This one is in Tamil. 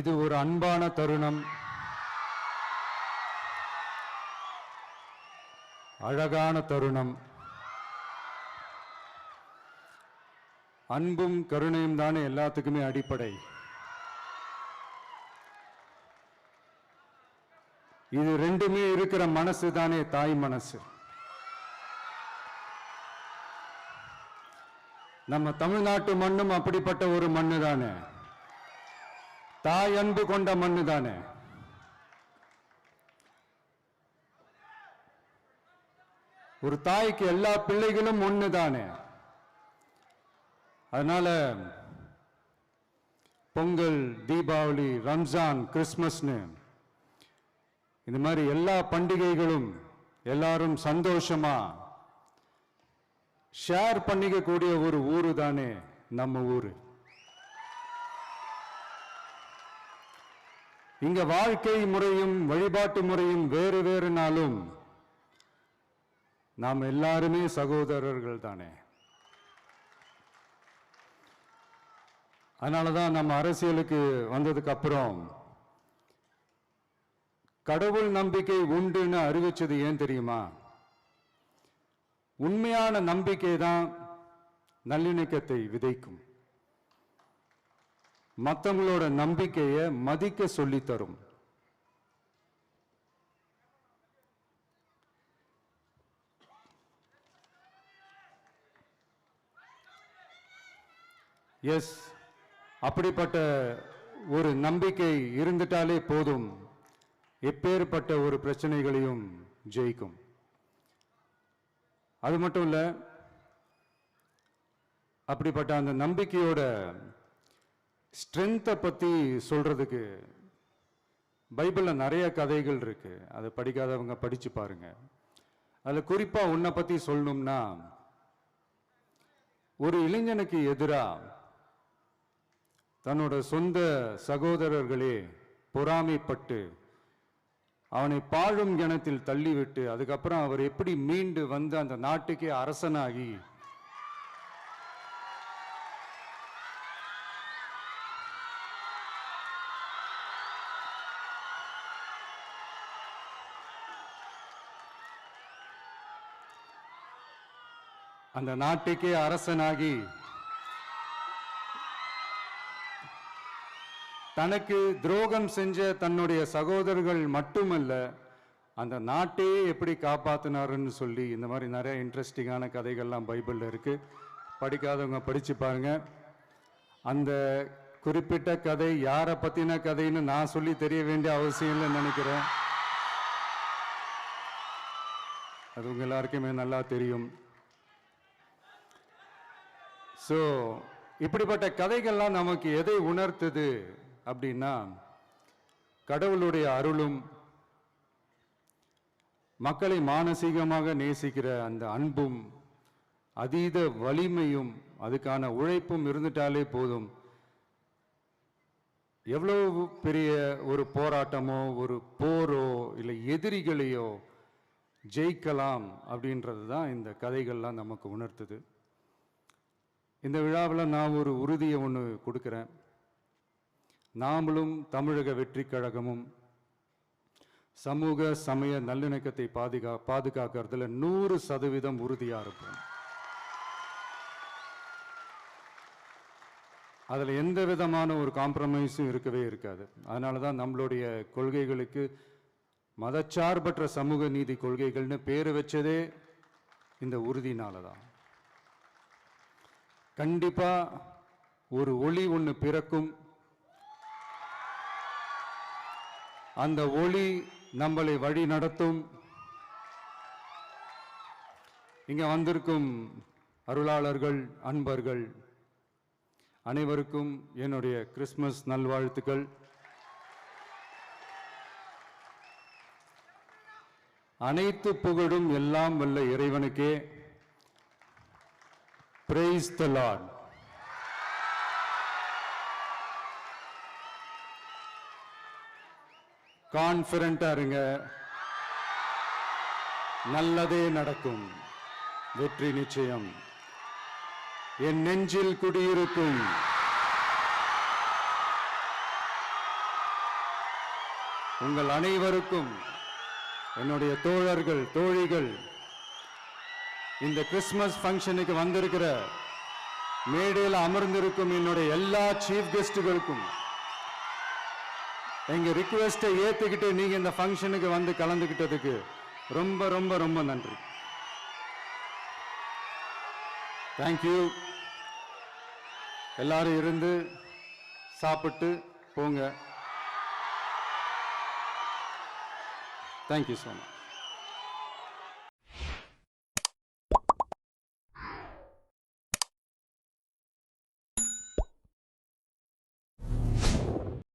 இது ஒரு அன்பான தருணம், அழகான தருணம். அன்பும் கருணையும் தானே எல்லாத்துக்குமே அடிப்படை. இது ரெண்டுமே இருக்கிற மனசு தானே தாய் மனசு. நம்ம தமிழ்நாட்டு மண்ணும் அப்படிப்பட்ட ஒரு மண்ணு தானே, தாய் அன்பு கொண்ட மண்ணு தானே. ஒரு தாய்க்கு எல்லா பிள்ளைகளும் ஒண்ணு தானே. அதனால பொங்கல், தீபாவளி, ரம்ஜான், கிறிஸ்மஸ்னு இந்த மாதிரி எல்லா பண்டிகைகளும் எல்லாரும் சந்தோஷமா ஷேர் பண்ணிக்க கூடிய ஒரு ஊரு தானே நம்ம ஊரு. இங்க வாழ்க்கை முறையும் வழிபாட்டு முறையும் வேறு வேறுனாலும் நாம் எல்லாருமே சகோதரர்கள் தானே. அதனாலதான் நம்ம அரசியலுக்கு வந்ததுக்கு அப்புறம் கடவுள் நம்பிக்கை உண்டுன்னு அறிவிச்சது ஏன் தெரியுமா? உண்மையான நம்பிக்கை தான் நல்லிணக்கத்தை விதைக்கும், மற்றவங்களோட நம்பிக்கையை மதிக்க சொல்லித் தரும். எஸ், அப்படிப்பட்ட ஒரு நம்பிக்கை இருந்துட்டாலே போதும், எப்பேற்பட்ட ஒரு பிரச்சனைகளையும் ஜெயிக்கும். அது மட்டும் இல்ல, அப்படிப்பட்ட அந்த நம்பிக்கையோட ஸ்ட்ரென்த்தை பத்தி சொல்றதுக்கு பைபிள்ல நிறைய கதைகள் இருக்கு. அதை படிக்காதவங்க படிச்சு பாருங்க. அதுல குறிப்பா உன்னை பத்தி சொல்லணும்னா, ஒரு இளைஞனுக்கு எதிரா தன்னோட சொந்த சகோதரர்களே பொறாமைப்பட்டு அவனை பாழும் கிணத்தில் தள்ளிவிட்டு அதுக்கப்புறம் அவர் எப்படி மீண்டு வந்து அந்த நாட்டுக்கே அரசனாகி அந்த நாட்டுக்கே அரசனாகி தனக்கு துரோகம் செஞ்ச தன்னுடைய சகோதரர்கள் மட்டுமல்ல, அந்த நாட்டையே எப்படி காப்பாத்தினாருன்னு சொல்லி இந்த மாதிரி நிறைய இன்ட்ரெஸ்டிங்கான கதைகள்லாம் பைபிள்ல இருக்கு. படிக்காதவங்க படிச்சு பாருங்க. அந்த குறிப்பிட்ட கதை யாரை பத்தின கதைன்னு நான் சொல்லி தெரிய வேண்டிய அவசியம் இல்லைன்னு நினைக்கிறேன். அது உங்க எல்லாருக்குமே நல்லா தெரியும். ஸோ இப்படிப்பட்ட கதைகள்லாம் நமக்கு எதை உணர்த்துது அப்படின்னா, கடவுளுடைய அருளும் மக்களை மானசீகமாக நேசிக்கிற அந்த அன்பும் அதீத வலிமையும் அதுக்கான உழைப்பும் இருந்துட்டாலே போதும், எவ்வளவு பெரிய ஒரு போராட்டமோ ஒரு போரோ இல்லை எதிரிகளையோ ஜெயிக்கலாம் அப்படின்றது தான் இந்த கதைகள்லாம் நமக்கு உணர்த்துது. இந்த விழாவில் நான் ஒரு உறுதியை ஒன்று கொடுக்குறேன். நாமளும் தமிழக வெற்றி கழகமும் சமூக சமய நல்லிணக்கத்தை பாதுகாக்கிறதுல 100% உறுதியா இருப்போம். அதில் எந்த விதமான ஒரு காம்ப்ரமைஸும் இருக்கவே இருக்காது. அதனால தான் நம்மளுடைய கொள்கைகளுக்கு மதச்சார்பற்ற சமூக நீதி கொள்கைகள்னு பேர் வச்சதே இந்த உறுதினால தான். கண்டிப்பா ஒரு ஒளி ஒன்று பிறக்கும். அந்த ஒளி நம்மளை வழி நடத்தும். இங்க வந்திருக்கும் அருளாளர்கள், அன்பர்கள் அனைவருக்கும் என்னுடைய கிறிஸ்துமஸ் நல்வாழ்த்துக்கள். அனைத்து புகழும் எல்லாம் வல்ல இறைவனுக்கே. Praise the Lord. கான்ஃபிடென்ட்டா இருங்க, நல்லதே நடக்கும், வெற்றி நிச்சயம். என் நெஞ்சில் குடியிருக்கும் உங்கள் அனைவருக்கும் என்னுடைய தோழர்கள் தோழிகள் இந்த கிறிஸ்மஸ் ஃபங்க்ஷனுக்கு வந்திருக்கிற மேடையில் அமர்ந்திருக்கும் என்னுடைய எல்லா சீஃப் கெஸ்டுகளுக்கும் எங்க ரிக்வெஸ்ட்டை ஏத்துக்கிட்டு நீங்க இந்த ஃபங்க்ஷனுக்கு வந்து கலந்துக்கிட்டதுக்கு ரொம்ப ரொம்ப ரொம்ப நன்றி. தேங்க்யூ. எல்லாரும் இருந்து சாப்பிட்டு போங்க. Thank you so much.